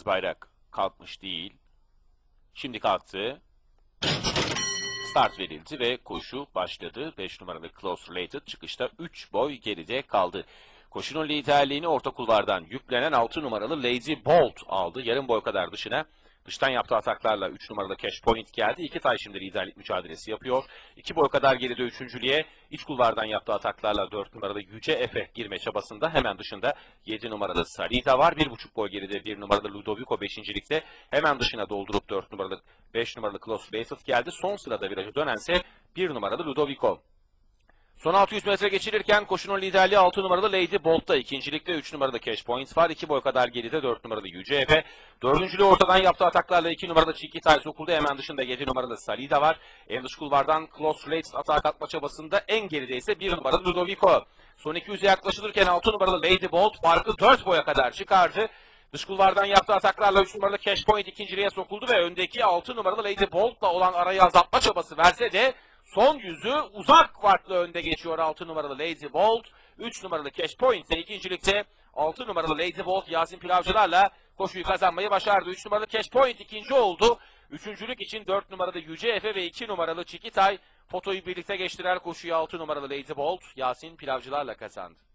bayrak kalkmış değil. Şimdi kalktı. Start verildi ve koşu başladı. 5 numaralı Close Related çıkışta 3 boy geride kaldı. Koşunun liderliğini orta kulvardan yüklenen 6 numaralı Lady Bolt aldı. Yarım boy kadar dıştan yaptığı ataklarla 3 numaralı Cash Point geldi. 2 tay şimdi liderlik mücadelesi yapıyor. 2 boy kadar geride üçüncülüğe iç kulvardan yaptığı ataklarla 4 numaralı Yüce Efe girme çabasında. Hemen dışında 7 numaralı Sarita var. 1,5 boy geride 1 numaralı Ludovico 5. Hemen dışına doldurup 4 numaralı 5 numaralı Close Related geldi. Son sırada virajı dönense 1 numaralı Ludovico. Son 600 metre geçirirken koşunun liderliği 6 numaralı Lady Bolt'ta. İkincilikte 3 numaralı Cash Point var. 2 boy kadar geride 4 numaralı Yüce Efe. Dördüncülüğü ortadan yaptığı ataklarla 2 numaralı Çikitay sokuldu. Hemen dışında 7 numaralı Salida var. En dış kulvardan Close Related atağa kalkma çabasında en geride ise 1 numaralı Ludovico. Son 200'e yaklaşılırken 6 numaralı Lady Bolt farkı 4 boya kadar çıkardı. Dış kulvardan yaptığı ataklarla 3 numaralı Cash Point ikinciliğe sokuldu ve öndeki 6 numaralı Lady Bolt'la olan arayı azaltma çabası verse de son yüzü uzak farklı önde geçiyor 6 numaralı Lady Bolt. 3 numaralı Cash Point ise ikincilikte 6 numaralı Lady Bolt Yasin Pilavcılarla koşuyu kazanmayı başardı. 3 numaralı Cash Point ikinci oldu. Üçüncülük için 4 numaralı Yüce Efe ve 2 numaralı Çikitay fotoyu birlikte geçtiler. Koşuyu 6 numaralı Lady Bolt Yasin Pilavcılarla kazandı.